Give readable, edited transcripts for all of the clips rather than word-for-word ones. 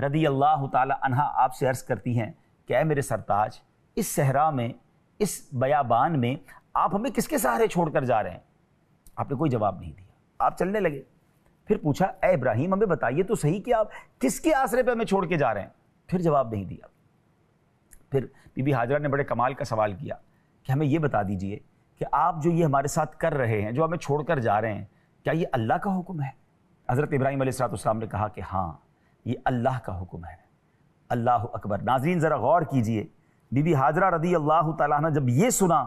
رضی اللہ تعالی عنہا آپ سے عرض کرتی ہیں کہ اے میرے سرتاج، اس صحرا میں، اس بیابان میں آپ ہمیں کس کے سہارے چھوڑ کر جا رہے ہیں؟ آپ نے کوئی جواب نہیں دیا، آپ چلنے لگے۔ پھر پوچھا اے ابراہیم ہمیں بتائیے تو صحیح کہ آپ کس کے آسرے پہ ہمیں چھوڑ کے جا رہے ہیں؟ پھر جواب نہیں دیا۔ پھر بی بی حاجرہ نے بڑے کمال کا سوال کیا کہ ہمیں یہ بتا دیجئے کہ آپ جو یہ ہمارے ساتھ کر رہے ہیں، جو ہمیں چھوڑ کر جا رہے ہیں، کیا یہ اللہ کا حکم ہے؟ حضرت ابراہیم علیہ السلام نے کہا کہ ہاں یہ اللہ کا حکم ہے۔ اللہ اکبر۔ ناظرین ذرا غور کیجئے، بی بی حاجرہ رضی اللہ تعالیٰ عنہ جب یہ سنا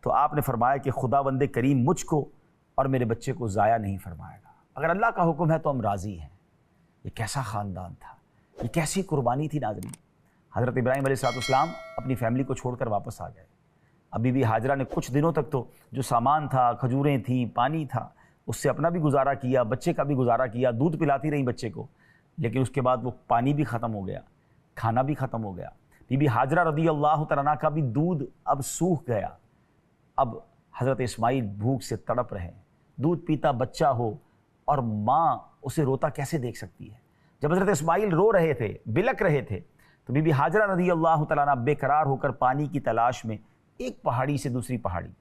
تو آپ نے فرمایا کہ خداوند کریم مجھ کو اور میرے بچے کو ضائع نہیں فرمائے گا، اگر اللہ کا حکم ہے تو ہم راضی ہیں۔ یہ کیسا خاندان تھا، یہ کیسی قربانی تھی ناظرین۔ حضرت ابراہیم علیہ السلام اپنی فیملی کو چھوڑ کر واپس آ گئے۔ اب بی بی حاجرہ نے کچھ دنوں تک تو جو سامان تھا، کھجوریں تھیں، پانی تھا، اس سے اپنا بھی گزارا کیا، بچے کا بھی گزارا کیا، دودھ پلاتی رہی بچے کو، لیکن اس کے بعد وہ پانی بھی ختم ہو گیا، کھانا بھی ختم ہو گیا۔ بی بی حاجرہ رضی اللہ تعالیٰ عنہ کا بھی دودھ اب سوکھ گیا۔ اب حضرت اسماعیل بھوک سے تڑپ رہے ہیں، دودھ پیتا بچہ ہو اور ماں اسے روتا کیسے دیکھ سکتی ہے؟ جب حضرت اسماعیل رو رہے تھے، بلک رہے تھے، تو بی بی حاجرہ رضی اللہ تعالیٰ عنہ بے قرار ہو کر پانی کی تلاش میں ایک پہاڑی سے دوسری پہاڑی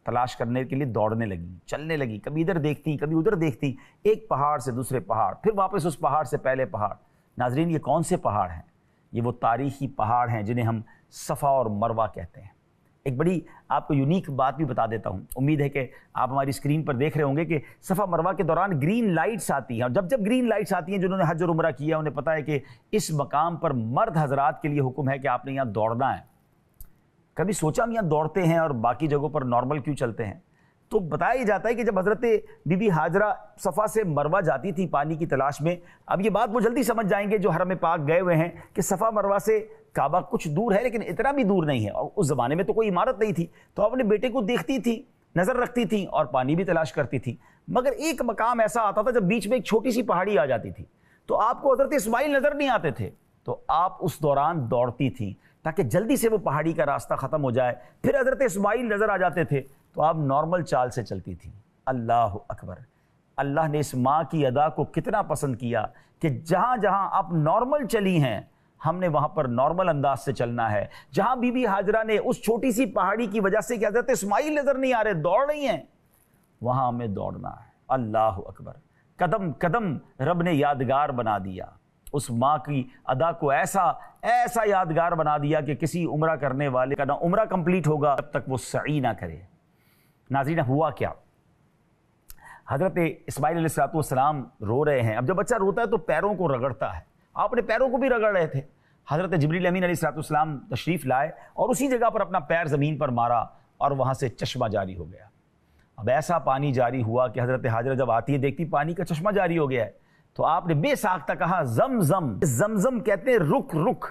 تلاش کرنے کے لیے دوڑنے لگی، چلنے لگی، کبھی ادھر دیکھتی کبھی ادھر دیکھتی، ایک پہاڑ سے دوسرے پہاڑ، پھر واپس اس پہاڑ سے پہلے پہاڑ۔ ناظرین یہ کون سے پہاڑ ہیں؟ یہ وہ تاریخی پہاڑ ہیں جنہیں ہم صفا اور مروہ کہتے ہیں۔ ایک بڑی آپ کو یونیک بات بھی بتا دیتا ہوں، امید ہے کہ آپ ہماری اسکرین پر دیکھ رہے ہوں گے کہ صفا مروہ کے دوران گرین لائٹس آتی ہیں، اور جب جب گرین لائٹس آتی ہیں، جنہوں نے حج اور عمرہ کیا انہیں پتہ ہے کہ اس مقام پر مرد حضرات کے لیے حکم ہے کہ آپ نے یہاں دوڑنا ہے۔ کبھی سوچا ہم یہاں دوڑتے ہیں اور باقی جگہوں پر نارمل کیوں چلتے ہیں؟ تو بتایا ہی جاتا ہے کہ جب حضرت بی بی حاجرہ صفا سے مروہ جاتی تھی پانی کی تلاش میں، اب یہ بات وہ جلدی سمجھ جائیں گے جو حرم پاک گئے ہوئے ہیں کہ صفا مروہ سے کعبہ کچھ دور ہے لیکن اتنا بھی دور نہیں ہے، اور اس زمانے میں تو کوئی عمارت نہیں تھی، تو اپنے بیٹے کو دیکھتی تھی، نظر رکھتی تھی اور پانی بھی تلاش کرتی تھی۔ مگر ایک مقام ایسا آتا تھا جب بیچ میں ایک چھوٹی سی پہاڑی آ جاتی تھی تو آپ کو حضرت اسماعیل نظر نہیں آتے تھے، تو آپ اس دوران دوڑتی تھی تاکہ جلدی سے وہ پہاڑی کا راستہ ختم ہو جائے، پھر حضرت اسماعیل نظر آ جاتے تھے تو آپ نارمل چال سے چلتی تھی۔ اللہ اکبر۔ اللہ نے اس ماں کی ادا کو کتنا پسند کیا کہ جہاں جہاں آپ نارمل چلی ہیں ہم نے وہاں پر نارمل انداز سے چلنا ہے۔ جہاں بی بی حاجرہ نے اس چھوٹی سی پہاڑی کی وجہ سے کہ حضرت اسماعیل نظر نہیں آ رہے، دوڑ رہی ہیں، وہاں ہمیں دوڑنا ہے۔ اللہ اکبر۔ قدم قدم رب نے یادگار بنا دیا، اس ماں کی ادا کو ایسا یادگار بنا دیا کہ کسی عمرہ کرنے والے کا نہ عمرہ کمپلیٹ ہوگا جب تک وہ سعی نہ کرے۔ ناظرین ہوا کیا؟ حضرت اسماعیل علیہ السلام رو رہے ہیں۔ اب جب بچہ روتا ہے تو پیروں کو رگڑتا ہے، آپ نے پیروں کو بھی رگڑ رہے تھے۔ حضرت جبریل امین علیہ السلام تشریف لائے اور اسی جگہ پر اپنا پیر زمین پر مارا اور وہاں سے چشمہ جاری ہو گیا۔ اب ایسا پانی جاری ہوا کہ حضرت حاجرہ جب آتی ہے دیکھتی پانی کا چشمہ جاری ہو گیا ہے، تو آپ نے بے ساختہ کہا زمزم۔ زمزم کہتے ہیں رک رک۔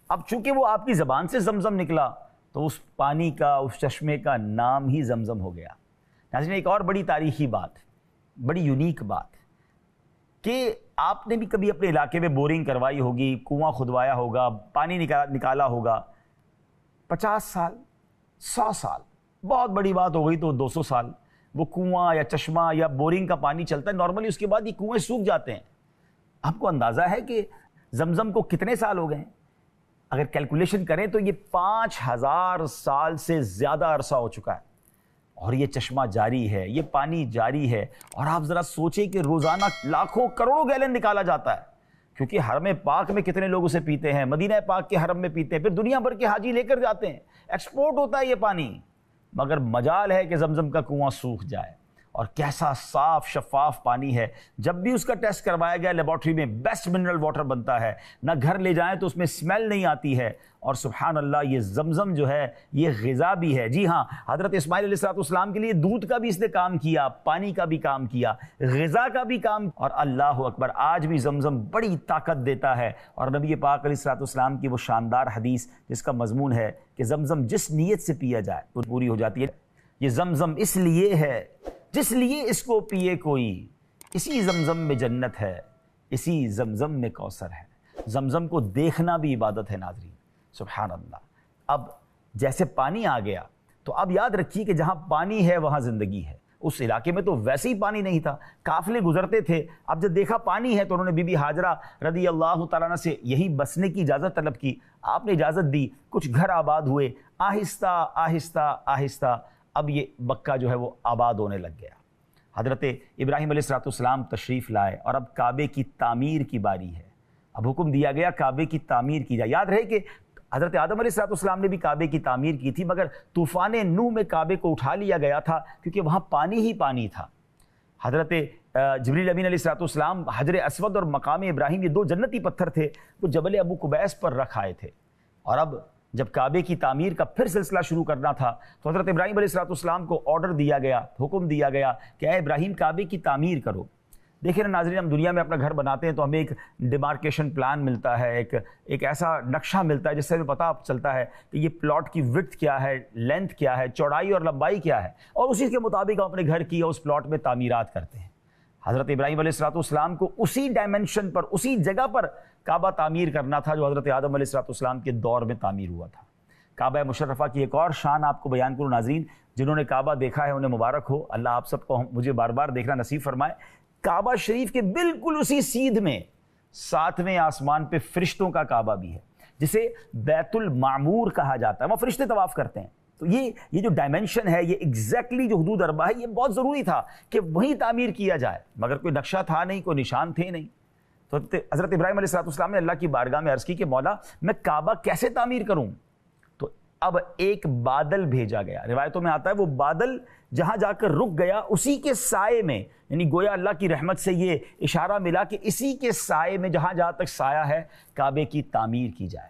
اب چونکہ وہ آپ کی زبان سے زمزم نکلا تو اس پانی کا، اس چشمے کا نام ہی زمزم ہو گیا۔ ناظرین ایک اور بڑی تاریخی بات، بڑی یونیک بات کہ آپ نے بھی کبھی اپنے علاقے میں بورنگ کروائی ہوگی، کنواں کھدوایا ہوگا، پانی نکالا ہوگا۔ 50 سال، 100 سال، بہت بڑی بات ہو گئی تو 200 سال وہ کنواں یا چشمہ یا بورنگ کا پانی چلتا ہے نارملی، اس کے بعد یہ کنویں سوکھ جاتے ہیں۔ آپ کو اندازہ ہے کہ زمزم کو کتنے سال ہو گئے ہیں؟ اگر کیلکولیشن کریں تو یہ 5000 سال سے زیادہ عرصہ ہو چکا ہے، اور یہ چشمہ جاری ہے، یہ پانی جاری ہے۔ اور آپ ذرا سوچیں کہ روزانہ لاکھوں کروڑوں گیلن نکالا جاتا ہے، کیونکہ حرم پاک میں کتنے لوگ اسے پیتے ہیں، مدینہ پاک کے حرم میں پیتے ہیں، پھر دنیا بھر کے حاجی لے کر جاتے ہیں، ایکسپورٹ ہوتا ہے یہ پانی۔ مگر مجال ہے کہ زمزم کا کنواں سوکھ جائے، اور کیسا صاف شفاف پانی ہے۔ جب بھی اس کا ٹیسٹ کروایا گیا لیبارٹری میں بیسٹ منرل واٹر بنتا ہے، نہ گھر لے جائیں تو اس میں اسمیل نہیں آتی ہے، اور سبحان اللہ یہ زمزم جو ہے یہ غذا بھی ہے۔ جی ہاں، حضرت اسماعیل علیہ السلام کے لیے دودھ کا بھی اس نے کام کیا، پانی کا بھی کام کیا، غذا کا بھی کام، اور اللہ اکبر آج بھی زمزم بڑی طاقت دیتا ہے۔ اور نبی پاک علیہ السلام کی وہ شاندار حدیث جس کا مضمون ہے کہ زمزم جس نیت سے پیا جائے وہ پوری ہو جاتی ہے۔ یہ زمزم اس لیے ہے جس لیے اس کو پیے کوئی، اسی زمزم میں جنت ہے، اسی زمزم میں کوثر ہے۔ زمزم کو دیکھنا بھی عبادت ہے ناظرین، سبحان اللہ۔ اب جیسے پانی آ گیا تو اب یاد رکھیے کہ جہاں پانی ہے وہاں زندگی ہے، اس علاقے میں تو ویسے ہی پانی نہیں تھا، قافلے گزرتے تھے. اب جب دیکھا پانی ہے تو انہوں نے بی بی ہاجرہ رضی اللہ تعالیٰ عنہ سے یہیں بسنے کی اجازت طلب کی. آپ نے اجازت دی، کچھ گھر آباد ہوئے. آہستہ آہستہ آہستہ اب یہ مکہ جو ہے وہ آباد ہونے لگ گیا. حضرت ابراہیم علیہ السلام تشریف لائے اور اب کعبے کی تعمیر کی باری ہے. اب حکم دیا گیا کعبے کی تعمیر کی جائے. یاد رہے کہ حضرت آدم علیہ السلام نے بھی کعبے کی تعمیر کی تھی، مگر طوفان نوح میں کعبے کو اٹھا لیا گیا تھا کیونکہ وہاں پانی ہی پانی تھا. حضرت جبریل امین علیہ السلام حجر اسود اور مقام ابراہیم، یہ دو جنتی پتھر تھے، وہ جبل ابو قبیس پر رکھ آئے تھے. اور اب جب کعبے کی تعمیر کا پھر سلسلہ شروع کرنا تھا تو حضرت ابراہیم علیہ السلام کو آرڈر دیا گیا، حکم دیا گیا کہ اے ابراہیم کعبے کی تعمیر کرو. دیکھیں نا ناظرین، ہم دنیا میں اپنا گھر بناتے ہیں تو ہمیں ایک ڈیمارکیشن پلان ملتا ہے، ایک ایسا نقشہ ملتا ہے جس سے ہمیں پتہ چلتا ہے کہ یہ پلاٹ کی وڈتھ کیا ہے، لینتھ کیا ہے، چوڑائی اور لمبائی کیا ہے، اور اسی کے مطابق ہم اپنے گھر کی اور اس پلاٹ میں تعمیرات کرتے ہیں. حضرت ابراہیم علیہ السلام کو اسی ڈائمنشن پر، اسی جگہ پر کعبہ تعمیر کرنا تھا جو حضرت آدم علیہ السلام کے دور میں تعمیر ہوا تھا. کعبہ مشرفہ کی ایک اور شان آپ کو بیان کروں ناظرین، جنہوں نے کعبہ دیکھا ہے انہیں مبارک ہو، اللہ آپ سب کو مجھے بار بار دیکھنا نصیب فرمائے. کعبہ شریف کے بالکل اسی سیدھ میں 7ویں آسمان پہ فرشتوں کا کعبہ بھی ہے جسے بیت المعمور کہا جاتا ہے. وہ فرشتے طواف کرتے ہیں. تو یہ جو ڈائمنشن ہے، یہ ایگزیکٹلی جو حدود اربع ہے، یہ بہت ضروری تھا کہ وہیں تعمیر کیا جائے، مگر کوئی نقشہ تھا نہیں، کوئی نشان تھے نہیں. تو حضرت ابراہیم علیہ السلام نے اللہ کی بارگاہ میں عرض کی کہ مولا میں کعبہ کیسے تعمیر کروں؟ تو اب ایک بادل بھیجا گیا. روایتوں میں آتا ہے وہ بادل جہاں جا کر رک گیا اسی کے سائے میں، یعنی گویا اللہ کی رحمت سے یہ اشارہ ملا کہ اسی کے سائے میں جہاں جہاں تک سایہ ہے کعبے کی تعمیر کی جائے.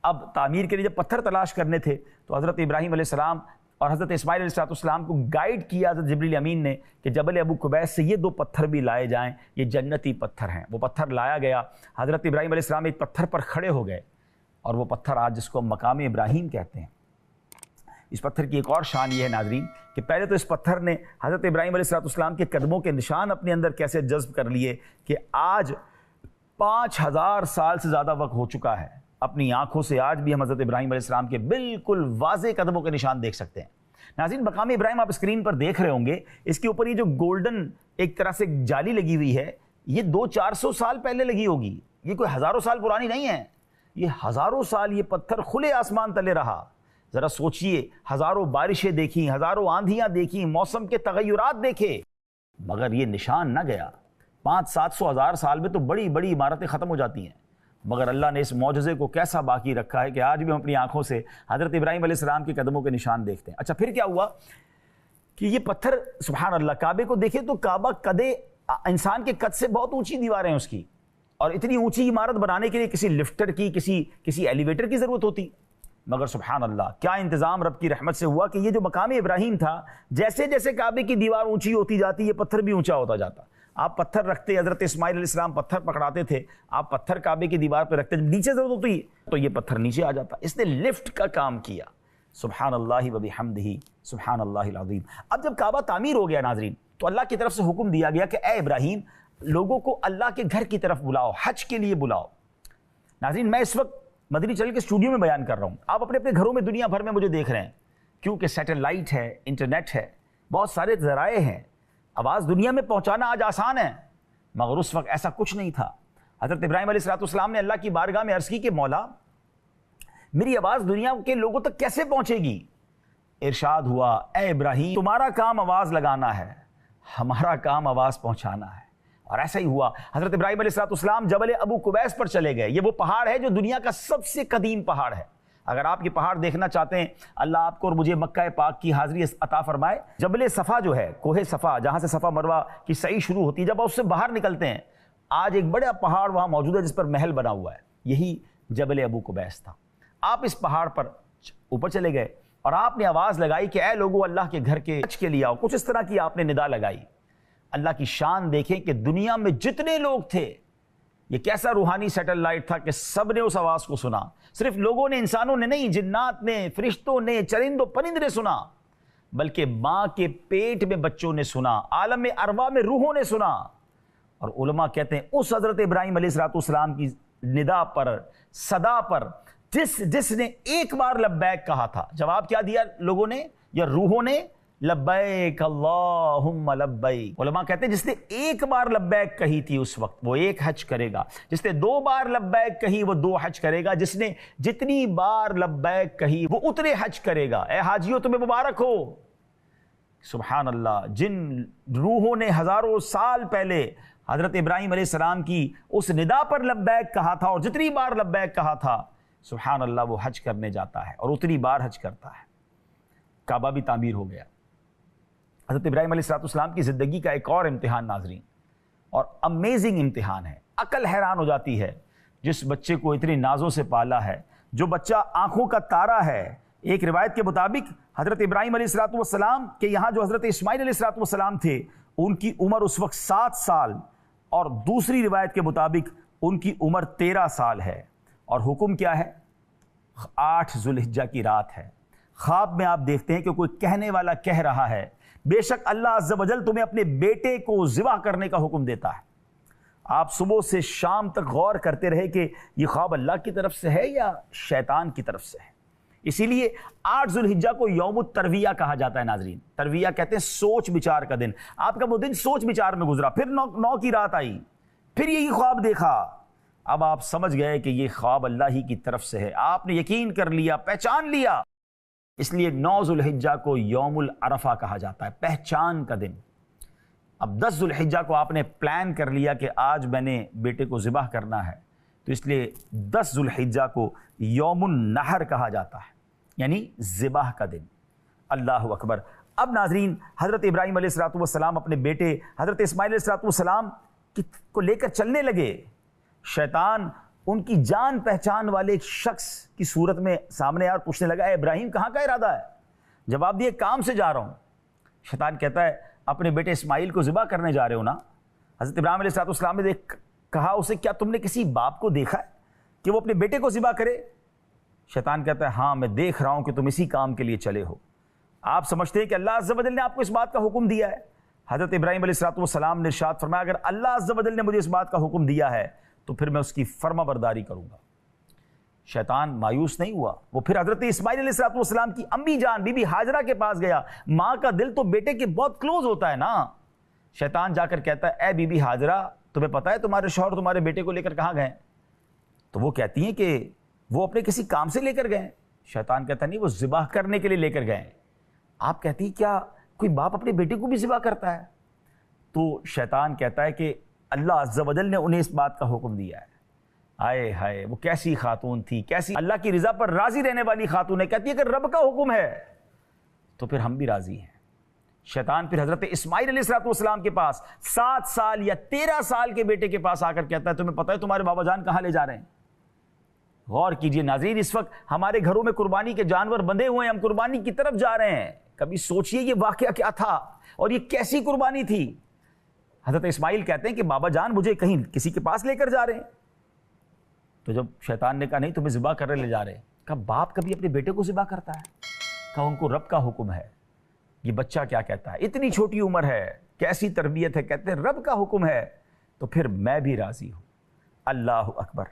اب تعمیر کے لیے جب پتھر تلاش کرنے تھے تو حضرت ابراہیم علیہ السلام اور حضرت اسماعیل علیہ السلام کو گائیڈ کیا حضرت جبریل امین نے کہ جبل ابو قبیس سے یہ 2 پتھر بھی لائے جائیں، یہ جنتی پتھر ہیں. وہ پتھر لایا گیا. حضرت ابراہیم علیہ السلام ایک پتھر پر کھڑے ہو گئے اور وہ پتھر آج جس کو مقام ابراہیم کہتے ہیں. اس پتھر کی ایک اور شان یہ ہے ناظرین کہ پہلے تو اس پتھر نے حضرت ابراہیم علیہ السلام کے قدموں کے نشان اپنے اندر کیسے جذب کر لیے کہ آج 5000 سال سے زیادہ وقت ہو چکا ہے، اپنی آنکھوں سے آج بھی ہم حضرت ابراہیم علیہ السلام کے بالکل واضح قدموں کے نشان دیکھ سکتے ہیں. ناظرین مقام ابراہیم آپ اسکرین پر دیکھ رہے ہوں گے، اس کے اوپر یہ جو گولڈن ایک طرح سے جالی لگی ہوئی ہے، یہ 200-400 سال پہلے لگی ہوگی، یہ کوئی ہزاروں سال پرانی نہیں ہے. یہ ہزاروں سال یہ پتھر کھلے آسمان تلے رہا. ذرا سوچئے، ہزاروں بارشیں دیکھیں، ہزاروں آندھیاں دیکھیں، موسم کے تغیرات دیکھے، مگر یہ نشان نہ گیا. 500-700 سال میں تو بڑی بڑی عمارتیں ختم ہو جاتی ہیں، مگر اللہ نے اس معجزے کو کیسا باقی رکھا ہے کہ آج بھی ہم اپنی آنکھوں سے حضرت ابراہیم علیہ السلام کے قدموں کے نشان دیکھتے ہیں. اچھا پھر کیا ہوا کہ یہ پتھر سبحان اللہ کعبے کو دیکھیں تو کعبہ قدے انسان کے قد سے بہت اونچی دیواریں ہیں اس کی، اور اتنی اونچی عمارت بنانے کے لیے کسی لفٹر کی کسی ایلیویٹر کی ضرورت ہوتی، مگر سبحان اللہ کیا انتظام رب کی رحمت سے ہوا کہ یہ جو مقام ابراہیم تھا، جیسے جیسے کعبے کی دیوار اونچی ہوتی جاتی یہ پتھر بھی اونچا ہوتا جاتا. آپ پتھر رکھتے، حضرت اسماعیل علیہ السلام پتھر پکڑاتے تھے، آپ پتھر کعبے کی دیوار پہ رکھتے، نیچے ضرورت ہوتی تو یہ پتھر نیچے آ جاتا. اس نے لفٹ کا کام کیا. سبحان اللہ و بحمدہ سبحان اللہ العظیم. اب جب کعبہ تعمیر ہو گیا ناظرین تو اللہ کی طرف سے حکم دیا گیا کہ اے ابراہیم لوگوں کو اللہ کے گھر کی طرف بلاؤ، حج کے لیے بلاؤ. ناظرین میں اس وقت مدنی چینل کے اسٹوڈیو میں بیان کر رہا ہوں، آپ اپنے اپنے گھروں میں دنیا بھر میں مجھے دیکھ رہے ہیں کیونکہ سیٹلائٹ ہے، انٹرنیٹ ہے، بہت سارے ذرائع ہیں، آواز دنیا میں پہنچانا آج آسان ہے، مگر اس وقت ایسا کچھ نہیں تھا. حضرت ابراہیم علیہ السلام نے اللہ کی بارگاہ میں عرض کی کہ مولا میری آواز دنیا کے لوگوں تک کیسے پہنچے گی؟ ارشاد ہوا اے ابراہیم تمہارا کام آواز لگانا ہے، ہمارا کام آواز پہنچانا ہے. اور ایسا ہی ہوا. حضرت ابراہیم علیہ السلام جبل ابو قبیس پر چلے گئے. یہ وہ پہاڑ ہے جو دنیا کا سب سے قدیم پہاڑ ہے. اگر آپ یہ پہاڑ دیکھنا چاہتے ہیں، اللہ آپ کو اور مجھے مکہ پاک کی حاضری عطا فرمائے. جبل صفا جو ہے، کوہ صفا جہاں سے صفا مروہ کی سعی شروع ہوتی ہے، جب آپ اس سے باہر نکلتے ہیں آج ایک بڑا پہاڑ وہاں موجود ہے جس پر محل بنا ہوا ہے، یہی جبل ابو قبیس تھا. آپ اس پہاڑ پر اوپر چلے گئے اور آپ نے آواز لگائی کہ اے لوگو اللہ کے گھر کے حج کے لیے آؤ. کچھ اس طرح کی آپ نے ندا لگائی. اللہ کی شان دیکھیں کہ دنیا میں جتنے لوگ تھے، یہ کیسا روحانی سیٹلائٹ تھا کہ سب نے اس آواز کو سنا. صرف لوگوں نے، انسانوں نے نہیں، جنات نے، فرشتوں نے، چرندوں پرند نے سنا، بلکہ ماں کے پیٹ میں بچوں نے سنا، عالم ارواح میں روحوں نے سنا. اور علماء کہتے ہیں اس حضرت ابراہیم علیہ السلام کی ندا پر، صدا پر جس نے ایک بار لبیک کہا تھا، جواب کیا دیا لوگوں نے یا روحوں نے؟ لبیک اللہم لبیک. علماء کہتے ہیں جس نے ایک بار لبیک کہی تھی اس وقت وہ ایک حج کرے گا, جس نے 2 بار لبیک کہی وہ 2 حج کرے گا, جس نے جتنی بار لبیک کہی وہ اتنے حج کرے گا. اے حاجیوں تمہیں مبارک ہو. سبحان اللہ, جن روحوں نے ہزاروں سال پہلے حضرت ابراہیم علیہ السلام کی اس ندا پر لبیک کہا تھا اور جتنی بار لبیک کہا تھا, سبحان اللہ وہ حج کرنے جاتا ہے اور اتنی بار حج کرتا ہے. کعبہ بھی تعمیر ہو گیا. حضرت ابراہیم علیہ السلام کی زندگی کا ایک اور امتحان ناظرین, اور امیزنگ امتحان ہے, عقل حیران ہو جاتی ہے. جس بچے کو اتنی نازوں سے پالا ہے, جو بچہ آنکھوں کا تارا ہے. ایک روایت کے مطابق حضرت ابراہیم علیہ السلام کے یہاں جو حضرت اسماعیل علیہ السلام تھے ان کی عمر اس وقت 7 سال, اور دوسری روایت کے مطابق ان کی عمر 13 سال ہے. اور حکم کیا ہے؟ 8 ذو الحجہ کی رات ہے. خواب میں آپ دیکھتے ہیں کہ کوئی کہنے والا کہہ رہا ہے بے شک اللہ عز و جل تمہیں اپنے بیٹے کو ذبح کرنے کا حکم دیتا ہے. آپ صبح سے شام تک غور کرتے رہے کہ یہ خواب اللہ کی طرف سے ہے یا شیطان کی طرف سے ہے. اسی لیے 8 ذو الحجہ کو یوم الترویہ کہا جاتا ہے ناظرین. ترویہ کہتے ہیں سوچ بچار کا دن. آپ کا وہ دن سوچ بچار میں گزرا, پھر 9 کی رات آئی, پھر یہی خواب دیکھا. اب آپ سمجھ گئے کہ یہ خواب اللہ ہی کی طرف سے ہے. آپ نے یقین کر لیا, پہچان لیا. اس لیے 9 ذو الحجہ کو یوم العرفہ کہا جاتا ہے, پہچان کا دن. اب 10 ذو الحجہ کو آپ نے پلان کر لیا کہ آج میں نے بیٹے کو ذبح کرنا ہے, تو اس لیے 10 ذو الحجہ کو یوم النحر کہا جاتا ہے, یعنی ذبح کا دن. اللہ اکبر. اب ناظرین حضرت ابراہیم علیہ السلام اپنے بیٹے حضرت اسماعیل علیہ السلام کو لے کر چلنے لگے. شیطان ان کی جان پہچان والے ایک شخص کی صورت میں سامنے آیا اور پوچھنے لگا, اے ابراہیم کہاں کا ارادہ ہے؟ جواب دیے, کام سے جا رہا ہوں. شیطان کہتا ہے اپنے بیٹے اسماعیل کو ذبح کرنے جا رہے ہو نا؟ حضرت ابراہیم علیہ السلام نے کہا اسے, کیا تم نے کسی باپ کو دیکھا ہے کہ وہ اپنے بیٹے کو ذبح کرے؟ شیطان کہتا ہے ہاں میں دیکھ رہا ہوں کہ تم اسی کام کے لیے چلے ہو. آپ سمجھتے ہیں کہ اللہ عز و جل نے آپ کو اس بات کا حکم دیا ہے؟ حضرت ابراہیم علیہ السلام نے ارشاد فرمایا اگر اللہ عز و جل نے مجھے اس بات کا حکم دیا ہے تو پھر میں اس کی فرما برداری کروں گا. شیطان مایوس نہیں ہوا, وہ پھر حضرت اسماعیل علیہ السلام کی امی جان بی بی ہاجرہ کے پاس گیا. ماں کا دل تو بیٹے کے بہت کلوز ہوتا ہے نا. شیطان جا کر کہتا ہے اے بی بی ہاجرہ تمہیں پتہ ہے تمہارے شوہر تمہارے بیٹے کو لے کر کہاں گئے؟ تو وہ کہتی ہیں کہ وہ اپنے کسی کام سے لے کر گئے. شیطان کہتا نہیں, وہ ذبح کرنے کے لیے لے کر گئے. آپ کہتی کیا کوئی باپ اپنے بیٹے کو بھی ذبح کرتا ہے؟ تو شیطان کہتا ہے کہ اللہ عز و جل نے انہیں اس بات کا حکم دیا ہے. آئے ہائے, وہ کیسی خاتون تھی, کیسی اللہ کی رضا پر راضی رہنے والی خاتون ہے. کہتی ہے کہ رب کا حکم ہے تو پھر ہم بھی راضی ہیں. شیطان پھر حضرت اسماعیل علیہ السلام کے پاس 7 سال یا 13 سال کے بیٹے کے پاس آ کر کہتا ہے تمہیں پتہ ہے تمہارے بابا جان کہاں لے جا رہے ہیں؟ غور کیجئے ناظرین, اس وقت ہمارے گھروں میں قربانی کے جانور بندھے ہوئے ہیں, ہم قربانی کی طرف جا رہے ہیں. کبھی سوچئے یہ واقعہ کیا تھا اور یہ کیسی قربانی تھی. حضرت اسماعیل کہتے ہیں کہ بابا جان مجھے کہیں کسی کے پاس لے کر جا رہے ہیں. تو جب شیطان نے کہا نہیں تمہیں ذبح کرنے لے جا رہے ہیں, کہا باپ کبھی اپنے بیٹے کو ذبح کرتا ہے؟ کہا ان کو رب کا حکم ہے. یہ بچہ کیا کہتا ہے, اتنی چھوٹی عمر ہے, کیسی تربیت ہے, کہتے ہیں رب کا حکم ہے تو پھر میں بھی راضی ہوں. اللہ اکبر.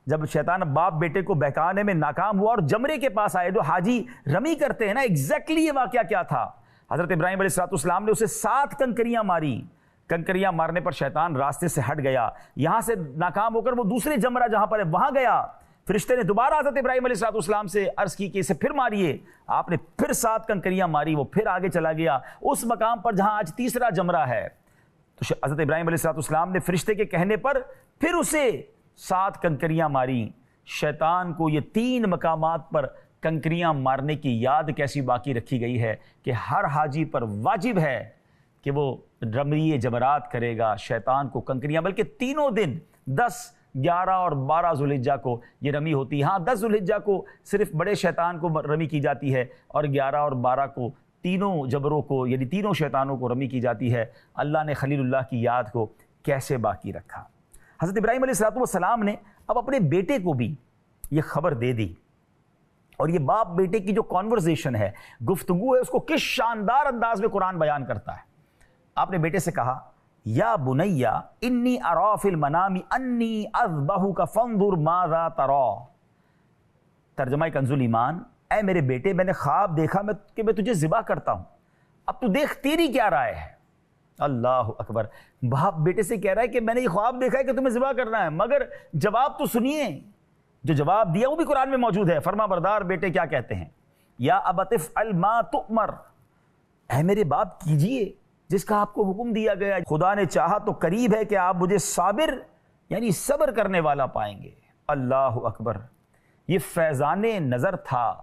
جب شیطان باپ بیٹے کو بہکانے میں ناکام ہوا اور جمرے کے پاس آئے, جو حاجی رمی کرتے ہیں نا, ایگزیکٹلی یہ واقعہ کیا تھا. حضرت ابراہیم علیہ السلام نے اسے 7 کنکریاں ماری. کنکریاں مارنے پر شیطان راستے سے ہٹ گیا. یہاں سے ناکام ہو کر وہ دوسرے جمرہ جہاں پر ہے وہاں گیا. فرشتے نے دوبارہ حضرت ابراہیم علیہ السلام سے عرض کی کہ اسے پھر ماریے. آپ نے پھر 7 کنکریاں ماری, وہ پھر آگے چلا گیا اس مقام پر جہاں آج تیسرا جمرہ ہے. تو حضرت ابراہیم علیہ السلام نے فرشتے کے کہنے پر پھر اسے 7 کنکریاں ماری. شیطان کو یہ 3 مقامات پر کنکریاں مارنے کی یاد کیسی باقی رکھی گئی ہے کہ ہر حاجی پر واجب ہے کہ وہ رمی جمرات کرے گا. شیطان کو کنکریاں, بلکہ تینوں دن 10, 11 اور 12 ذوالحجہ کو یہ رمی ہوتی ہے. ہاں 10 ذوالحجہ کو صرف بڑے شیطان کو رمی کی جاتی ہے اور 11 اور 12 کو تینوں جبروں کو یعنی تینوں شیطانوں کو رمی کی جاتی ہے. اللہ نے خلیل اللہ کی یاد کو کیسے باقی رکھا. حضرت ابراہیم علیہ السلام نے اب اپنے بیٹے کو بھی یہ خبر دے دی, اور یہ باپ بیٹے کی جو کانورزیشن ہے, گفتگو ہے, اس کو کس شاندار انداز میں قرآن بیان کرتا ہے. آپ نے بیٹے سے کہا یا بنیا انی ارا فی المنام انی اذبحک فانظر ماذا ترا. ترجمہ کنز الایمان, اے میرے بیٹے میں نے خواب دیکھا کہ میں تجھے ذبح کرتا ہوں، اب تو دیکھ تیری کیا رائے ہے۔ اللہ اکبر، باپ بیٹے سے کہہ رہا ہے کہ میں نے یہ خواب دیکھا ہے کہ تمہیں ذبح کرنا ہے، مگر جواب تو سنیے، جو جواب دیا وہ بھی قرآن میں موجود ہے۔ فرما بردار بیٹے کیا کہتے ہیں؟ یا ابت افعل ما تؤمر، اے میرے باپ کیجئے جس کا آپ کو حکم دیا گیا، خدا نے چاہا تو قریب ہے کہ آپ مجھے صابر یعنی صبر کرنے والا پائیں گے۔ اللہ اکبر، یہ فیضان نظر تھا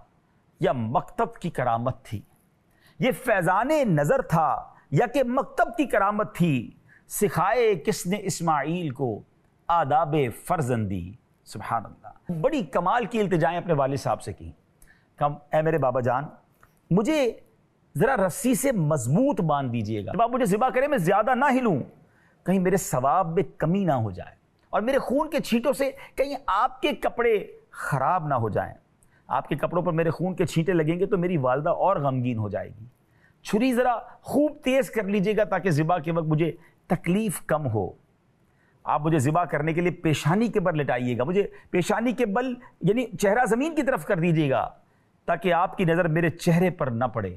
یا مکتب کی کرامت تھی؟ یہ فیضان نظر تھا یا کہ مکتب کی کرامت تھی؟ سکھائے کس نے اسماعیل کو آداب فرزندی؟ سبحان اللہ، بڑی کمال کی التجائیں اپنے والد صاحب سے کی، اے میرے بابا جان مجھے ذرا رسی سے مضبوط باندھ دیجئے گا، جب آپ مجھے ذبح کریں میں زیادہ نہ ہلوں، کہیں میرے ثواب میں کمی نہ ہو جائے، اور میرے خون کے چھینٹوں سے کہیں آپ کے کپڑے خراب نہ ہو جائیں۔ آپ کے کپڑوں پر میرے خون کے چھینٹے لگیں گے تو میری والدہ اور غمگین ہو جائے گی۔ چھری ذرا خوب تیز کر لیجئے گا تاکہ ذبح کے وقت مجھے تکلیف کم ہو۔ آپ مجھے ذبح کرنے کے لیے پیشانی کے بل لٹائیے گا، مجھے پیشانی کے بل یعنی چہرہ زمین کی طرف کر دیجیے گا تاکہ آپ کی نظر میرے چہرے پر نہ پڑے،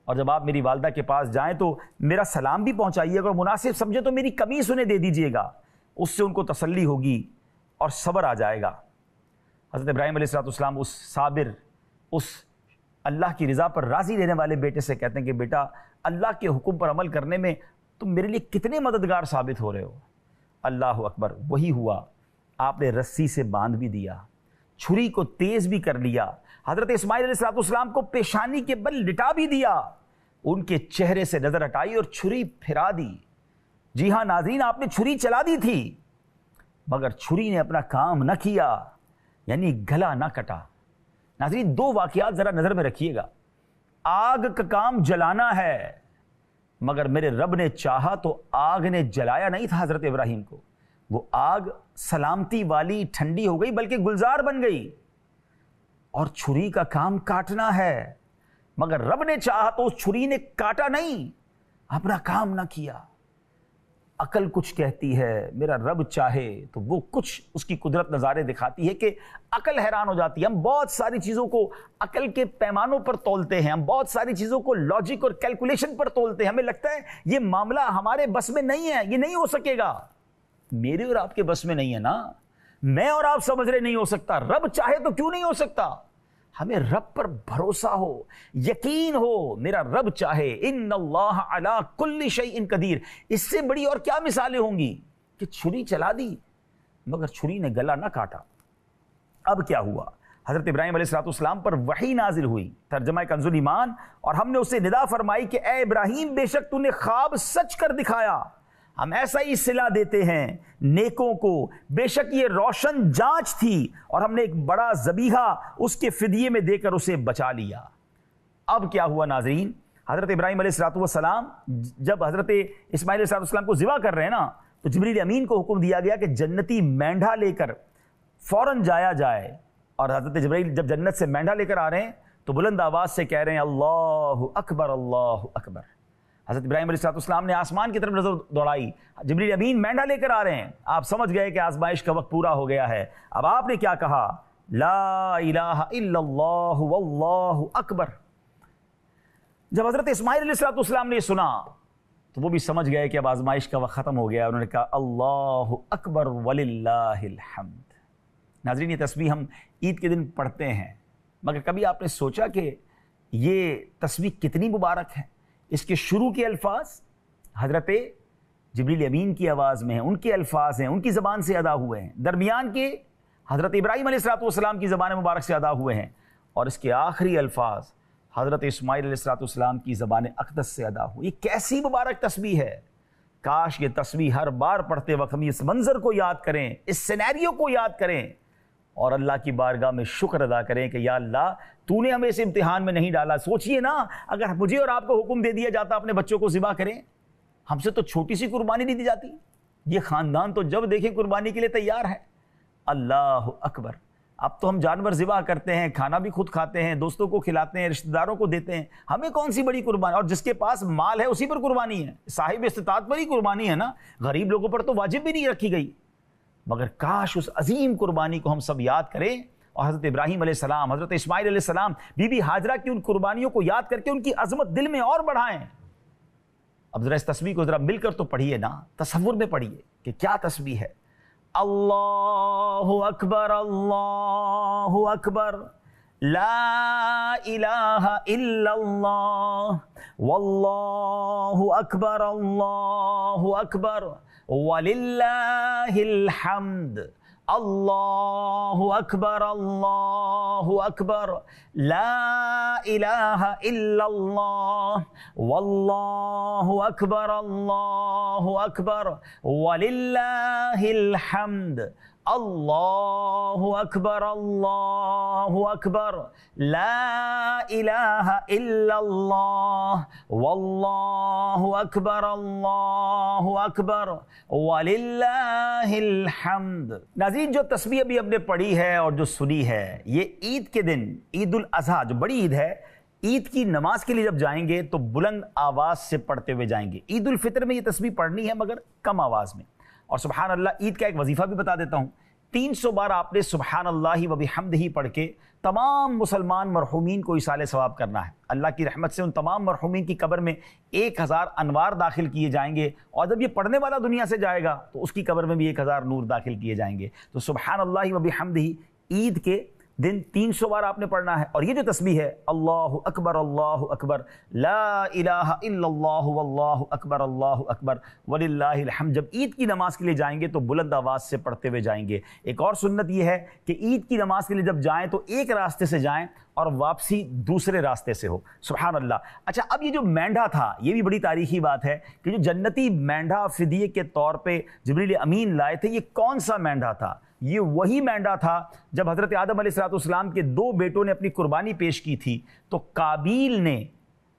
اور جب آپ میری والدہ کے پاس جائیں تو میرا سلام بھی پہنچائیے گا، اور مناسب سمجھے تو میری قمیص انہیں دے دیجیے گا، اس سے ان کو تسلی ہوگی اور صبر آ جائے گا۔ حضرت ابراہیم علیہ السلام اس صابر، اس اللہ کی رضا پر راضی رہنے والے بیٹے سے کہتے ہیں کہ بیٹا اللہ کے حکم پر عمل کرنے میں تم میرے لیے کتنے مددگار ثابت ہو رہے ہو۔ اللہ اکبر، وہی ہوا، آپ نے رسی سے باندھ بھی دیا، چھری کو تیز بھی کر لیا، حضرت اسماعیل علیہ السلام کو پیشانی کے بل لٹا بھی دیا، ان کے چہرے سے نظر ہٹائی اور چھری پھرا دی۔ جی ہاں ناظرین، آپ نے چھری چلا دی تھی مگر چھری نے اپنا کام نہ کیا، یعنی گلا نہ کٹا۔ ناظرین دو واقعات ذرا نظر میں رکھیے گا، آگ کا کام جلانا ہے مگر میرے رب نے چاہا تو آگ نے جلایا نہیں تھا حضرت ابراہیم کو، وہ آگ سلامتی والی ٹھنڈی ہو گئی بلکہ گلزار بن گئی، اور چھری کا کام کاٹنا ہے مگر رب نے چاہا تو اس چھری نے کاٹا نہیں، اپنا کام نہ کیا۔ عقل کچھ کہتی ہے، میرا رب چاہے تو وہ کچھ، اس کی قدرت نظارے دکھاتی ہے کہ عقل حیران ہو جاتی ہے۔ ہم بہت ساری چیزوں کو عقل کے پیمانوں پر تولتے ہیں، ہم بہت ساری چیزوں کو لاجک اور کیلکولیشن پر تولتے ہیں، ہمیں لگتا ہے یہ معاملہ ہمارے بس میں نہیں ہے، یہ نہیں ہو سکے گا۔ میرے اور آپ کے بس میں نہیں ہے نا، میں اور آپ سمجھ رہے نہیں ہو سکتا، رب چاہے تو کیوں نہیں ہو سکتا؟ ہمیں رب پر بھروسہ ہو، یقین ہو، میرا رب چاہے، ان اللہ علی کل شیء قدیر۔ اس سے بڑی اور کیا مثالیں ہوں گی کہ چھری چلا دی مگر چھری نے گلا نہ کاٹا۔ اب کیا ہوا؟ حضرت ابراہیم علیہ السلام پر وحی نازل ہوئی، ترجمہ کنز ایمان، اور ہم نے اسے ندا فرمائی کہ اے ابراہیم بے شک تو نے خواب سچ کر دکھایا، ہم ایسا ہی صلہ دیتے ہیں نیکوں کو، بے شک یہ روشن جانچ تھی اور ہم نے ایک بڑا ذبیحہ اس کے فدیے میں دے کر اسے بچا لیا۔ اب کیا ہوا ناظرین؟ حضرت ابراہیم علیہ السلام جب حضرت اسماعیل علیہ السلام کو ذبح کر رہے ہیں نا، تو جبریل امین کو حکم دیا گیا کہ جنتی مینڈھا لے کر فوراً جایا جائے، اور حضرت جبریل جب جنت سے مینڈھا لے کر آ رہے ہیں تو بلند آواز سے کہہ رہے ہیں اللہ اکبر اللہ اکبر۔ حضرت ابراہیم علیہ السلام نے آسمان کی طرف نظر دوڑائی، جبریل امین مینڈھا لے کر آ رہے ہیں، آپ سمجھ گئے کہ آزمائش کا وقت پورا ہو گیا ہے۔ اب آپ نے کیا کہا؟ لا الہ الا اللہ واللہ اکبر۔ جب حضرت اسماعیل علیہ السلام نے یہ سنا تو وہ بھی سمجھ گئے کہ اب آزمائش کا وقت ختم ہو گیا، انہوں نے کہا اللہ اکبر وللہ الحمد۔ ناظرین یہ تسبیح ہم عید کے دن پڑھتے ہیں، مگر کبھی آپ نے سوچا کہ یہ تسبیح کتنی مبارک ہے؟ اس کے شروع کے الفاظ حضرت جبریل امین کی آواز میں ہیں، ان کے الفاظ ہیں، ان کی زبان سے ادا ہوئے ہیں، درمیان کے حضرت ابراہیم علیہ السلام کی زبان مبارک سے ادا ہوئے ہیں، اور اس کے آخری الفاظ حضرت اسماعیل علیہ السلام کی زبان اقدس سے ادا ہوئے۔ یہ کیسی مبارک تسبیح ہے! کاش یہ تسبیح ہر بار پڑھتے وقت ہم اس منظر کو یاد کریں، اس سینیریو کو یاد کریں، اور اللہ کی بارگاہ میں شکر ادا کریں کہ یا اللہ تو نے ہمیں اس امتحان میں نہیں ڈالا۔ سوچئے نا اگر مجھے اور آپ کو حکم دے دیا جاتا اپنے بچوں کو ذبح کریں، ہم سے تو چھوٹی سی قربانی نہیں دی جاتی، یہ خاندان تو جب دیکھیں قربانی کے لیے تیار ہے۔ اللہ اکبر! اب تو ہم جانور ذبح کرتے ہیں، کھانا بھی خود کھاتے ہیں، دوستوں کو کھلاتے ہیں، رشتہ داروں کو دیتے ہیں، ہمیں کون سی بڑی قربانی؟ اور جس کے پاس مال ہے اسی پر قربانی ہے، صاحب استطاعت پر ہی قربانی ہے نا، غریب لوگوں پر تو واجب بھی نہیں رکھی گئی۔ مگر کاش اس عظیم قربانی کو ہم سب یاد کریں اور حضرت ابراہیم علیہ السلام، حضرت اسماعیل علیہ السلام، بی بی ہاجرہ کی ان قربانیوں کو یاد کر کے ان کی عظمت دل میں اور بڑھائیں۔ اب ذرا اس تسبیح کو ذرا مل کر تو پڑھیے نا، تصور میں پڑھیے کہ کیا تسبیح ہے۔ اللہ اکبر اللہ اکبر، لا الہ الا اللہ، واللہ اکبر اللہ اکبر، وللہ الحمد، اللہ اکبر اللہ اکبر، لا الہ الا اللہ، واللہ اکبر اللہ اکبر، وللہ الحمد، اللہ اکبر اللہ اکبر، لا الہ الا اللہ، واللہ اکبر اللہ اکبر، وللہ الحمد۔ ناظرین، جو تسبیح ابھی ہم نے پڑھی ہے اور جو سنی ہے، یہ عید کے دن، عید الاضحیٰ جو بڑی عید ہے، عید کی نماز کے لیے جب جائیں گے تو بلند آواز سے پڑھتے ہوئے جائیں گے۔ عید الفطر میں یہ تسبیح پڑھنی ہے مگر کم آواز میں۔ اور سبحان اللہ، عید کا ایک وظیفہ بھی بتا دیتا ہوں، 300 بار آپ نے سبحان اللہ و بحمدہ پڑھ کے تمام مسلمان مرحومین کو ایصال ثواب کرنا ہے۔ اللہ کی رحمت سے ان تمام مرحومین کی قبر میں 1000 انوار داخل کیے جائیں گے، اور جب یہ پڑھنے والا دنیا سے جائے گا تو اس کی قبر میں بھی 1000 نور داخل کیے جائیں گے۔ تو سبحان اللہ و بحمدہ عید کے دن 300 بار آپ نے پڑھنا ہے۔ اور یہ جو تسبیح ہے، اللہ اکبر لا الہ الا اللہ، واللہ اکبر وللہ الحمد، جب عید کی نماز کے لیے جائیں گے تو بلند آواز سے پڑھتے ہوئے جائیں گے۔ ایک اور سنت یہ ہے کہ عید کی نماز کے لیے جب جائیں تو ایک راستے سے جائیں اور واپسی دوسرے راستے سے ہو۔ سبحان اللہ۔ اچھا، اب یہ جو مینڈھا تھا، یہ بھی بڑی تاریخی بات ہے کہ جو جنتی مینڈھا فدیے کے طور پہ جبریل امین لائے تھے، یہ کون سا مینڈھا تھا؟ یہ وہی مینڈھا تھا جب حضرت آدم علیہ السلام کے 2 بیٹوں نے اپنی قربانی پیش کی تھی، تو قابیل نے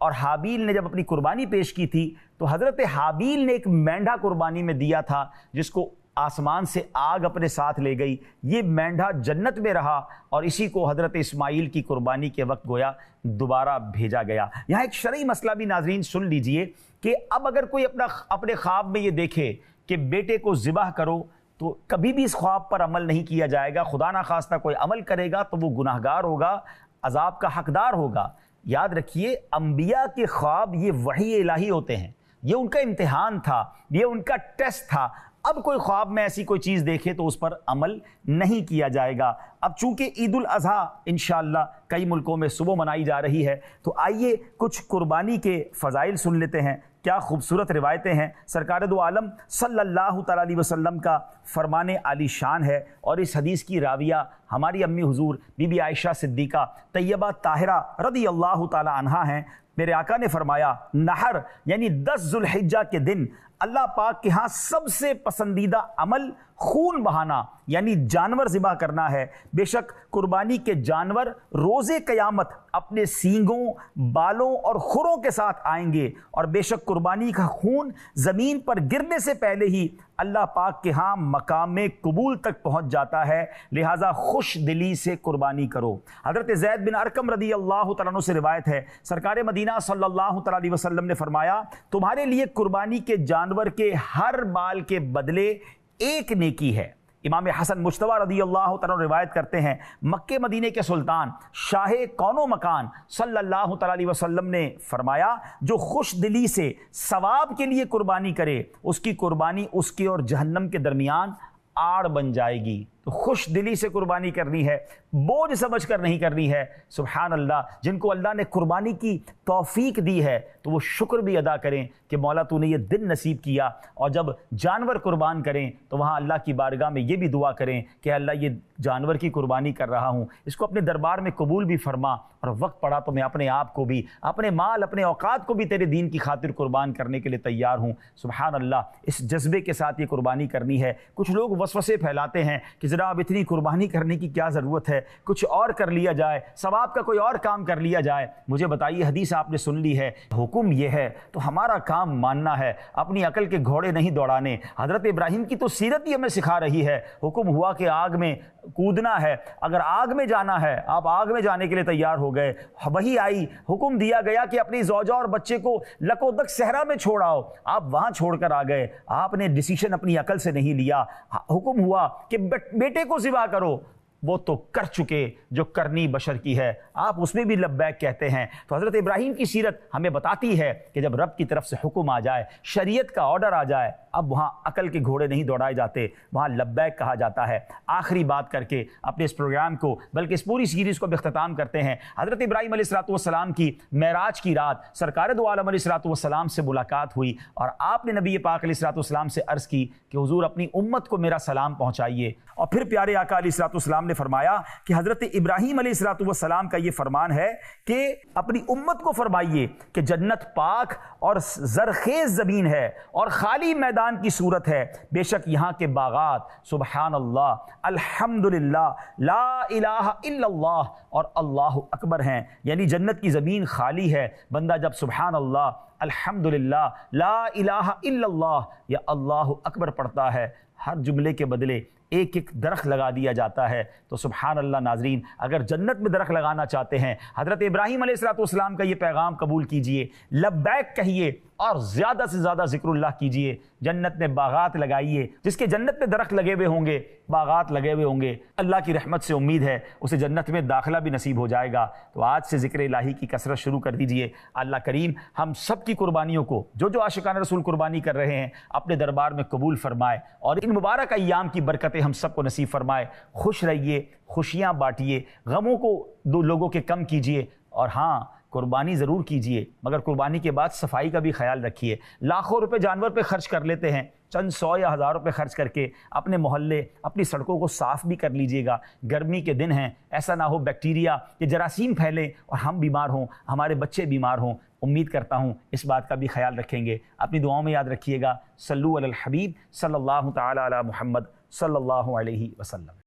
اور حابیل نے جب اپنی قربانی پیش کی تھی تو حضرت حابیل نے ایک مینڈھا قربانی میں دیا تھا جس کو آسمان سے آگ اپنے ساتھ لے گئی۔ یہ مینڈھا جنت میں رہا اور اسی کو حضرت اسماعیل کی قربانی کے وقت گویا دوبارہ بھیجا گیا۔ یہاں ایک شرعی مسئلہ بھی ناظرین سن لیجئے کہ اب اگر کوئی اپنے خواب میں یہ دیکھے کہ بیٹے کو ذبح کرو، تو کبھی بھی اس خواب پر عمل نہیں کیا جائے گا۔ خدا نخواستہ کوئی عمل کرے گا تو وہ گناہگار ہوگا، عذاب کا حقدار ہوگا۔ یاد رکھیے، انبیاء کے خواب یہ وحی الہی ہوتے ہیں، یہ ان کا امتحان تھا، یہ ان کا ٹیسٹ تھا۔ اب کوئی خواب میں ایسی کوئی چیز دیکھے تو اس پر عمل نہیں کیا جائے گا۔ اب چونکہ عید الاضحیٰ انشاءاللہ کئی ملکوں میں صبح منائی جا رہی ہے، تو آئیے کچھ قربانی کے فضائل سن لیتے ہیں۔ کیا خوبصورت روایتیں ہیں۔ سرکار دو عالم صلی اللہ تعالیٰ علیہ وسلم کا فرمان عالی شان ہے، اور اس حدیث کی راویہ ہماری امی حضور بی بی عائشہ صدیقہ طیبہ طاہرہ رضی اللہ تعالیٰ عنہا ہیں۔ میرے آقا نے فرمایا، نحر یعنی 10 ذو الحجہ کے دن اللہ پاک کے ہاں سب سے پسندیدہ عمل خون بہانا یعنی جانور ذبح کرنا ہے۔ بے شک قربانی کے جانور روز قیامت اپنے سینگوں، بالوں اور کھروں کے ساتھ آئیں گے، اور بے شک قربانی کا خون زمین پر گرنے سے پہلے ہی اللہ پاک کے ہاں مقام قبول تک پہنچ جاتا ہے، لہٰذا خوش دلی سے قربانی کرو۔ حضرت زید بن ارقم رضی اللہ تعالیٰ عنہ سے روایت ہے، سرکار مدینہ صلی اللہ تعالیٰ علیہ وسلم نے فرمایا، تمہارے لیے قربانی کے جانور کے ہر بال کے بدلے ایک نیکی ہے۔ امام حسن مجتبی رضی اللہ تعالیٰ روایت کرتے ہیں، مکہ مدینے کے سلطان شاہ کون و مکان صلی اللہ تعالیٰ علیہ وسلم نے فرمایا، جو خوش دلی سے ثواب کے لیے قربانی کرے، اس کی قربانی اس کے اور جہنم کے درمیان آڑ بن جائے گی۔ تو خوش دلی سے قربانی کرنی ہے، بوجھ سمجھ کر نہیں کرنی ہے۔ سبحان اللہ، جن کو اللہ نے قربانی کی توفیق دی ہے تو وہ شکر بھی ادا کریں کہ مولا تو نے یہ دن نصیب کیا، اور جب جانور قربان کریں تو وہاں اللہ کی بارگاہ میں یہ بھی دعا کریں کہ اللہ یہ جانور کی قربانی کر رہا ہوں، اس کو اپنے دربار میں قبول بھی فرما، اور وقت پڑا تو میں اپنے آپ کو بھی، اپنے مال، اپنے اوقات کو بھی تیرے دین کی خاطر قربان کرنے کے لیے تیار ہوں۔ سبحان اللہ، اس جذبے کے ساتھ یہ قربانی کرنی ہے۔ کچھ لوگ وسوسے پھیلاتے ہیں کہ جناب اتنی قربانی کرنے کی کیا ضرورت ہے، کچھ اور کر لیا جائے، ثواب کا کوئی اور کام کر لیا جائے۔ مجھے بتائیے، حدیث آپ نے سن لی ہے، حکم یہ ہے تو ہمارا کام ماننا ہے، اپنی عقل کے گھوڑے نہیں دوڑانے۔ حضرت ابراہیم کی تو سیرت ہی ہمیں سکھا رہی ہے، حکم ہوا کہ آگ میں کودنا ہے، اگر آگ میں جانا ہے آپ آگ میں جانے کے لیے تیار ہو گئے، وہی آئی، حکم دیا گیا کہ اپنی زوجہ اور بچے کو لکودک صحرا میں چھوڑ آؤ، آپ وہاں چھوڑ کر آ گئے، آپ نے ڈیسیشن اپنی عقل سے نہیں لیا۔ حکم ہوا کہ بیٹے کو ذبح کرو، وہ تو کر چکے جو کرنی بشر کی ہے، آپ اس میں بھی لبیک کہتے ہیں۔ تو حضرت ابراہیم کی سیرت ہمیں بتاتی ہے کہ جب رب کی طرف سے حکم آ جائے، شریعت کا آرڈر آ جائے، اب وہاں عقل کے گھوڑے نہیں دوڑائے جاتے، وہاں لبیک کہا جاتا ہے۔ آخری بات کر کے اپنے اس پروگرام کو، بلکہ اس پوری سیریز کو بھی اختتام کرتے ہیں۔ حضرت ابراہیم علیہ السلام کی معراج کی رات سرکار دو عالم علیہ السلام سے ملاقات ہوئی، اور آپ نے نبی پاک علیہ السلام سے عرض کی کہ حضور اپنی امت کو میرا سلام پہنچائیے، اور پھر پیارے آقا علیہ السلام نے فرمایا کہ حضرت ابراہیم علیہ السلام کا یہ فرمان ہے کہ اپنی امت کو فرمائیے کہ جنت پاک اور زرخیز زمین ہے اور خالی میدان کی صورت ہے، بے شک یہاں کے باغات سبحان اللہ، الحمدللہ، لا الہ الا اللہ اور اللہ اکبر ہیں، یعنی جنت کی زمین خالی ہے، بندہ جب سبحان اللہ، الحمدللہ، لا الہ الا اللہ یا اللہ اکبر پڑھتا ہے، ہر جملے کے بدلے ایک ایک درخت لگا دیا جاتا ہے۔ تو سبحان اللہ ناظرین، اگر جنت میں درخت لگانا چاہتے ہیں، حضرت ابراہیم علیہ السلام کا یہ پیغام قبول کیجئے، لبیک کہیے اور زیادہ سے زیادہ ذکر اللہ کیجئے، جنت میں باغات لگائیے، جس کے جنت میں درخت لگے ہوئے ہوں گے، باغات لگے ہوئے ہوں گے، اللہ کی رحمت سے امید ہے اسے جنت میں داخلہ بھی نصیب ہو جائے گا۔ تو آج سے ذکر الہی کی کثرت شروع کر دیجئے۔ اللہ کریم ہم سب کی قربانیوں کو، جو عاشقان رسول قربانی کر رہے ہیں، اپنے دربار میں قبول فرمائے، اور ان مبارک ایام کی برکتیں ہم سب کو نصیب فرمائے۔ خوش رہیے، خوشیاں بانٹیے، غموں کو دو لوگوں کے کم کیجئے، اور ہاں قربانی ضرور کیجئے، مگر قربانی کے بعد صفائی کا بھی خیال رکھیے۔ لاکھوں روپے جانور پہ خرچ کر لیتے ہیں، چند 100 یا 1000 روپے خرچ کر کے اپنے محلے، اپنی سڑکوں کو صاف بھی کر لیجئے گا۔ گرمی کے دن ہیں، ایسا نہ ہو بیکٹیریا یا جراثیم پھیلیں اور ہم بیمار ہوں، ہمارے بچے بیمار ہوں۔ امید کرتا ہوں اس بات کا بھی خیال رکھیں گے۔ اپنی دعاؤں میں یاد رکھیے گا، صلو علی الحبیب صلی اللہ تعالی علی محمد صلی اللہ علیہ وسلم۔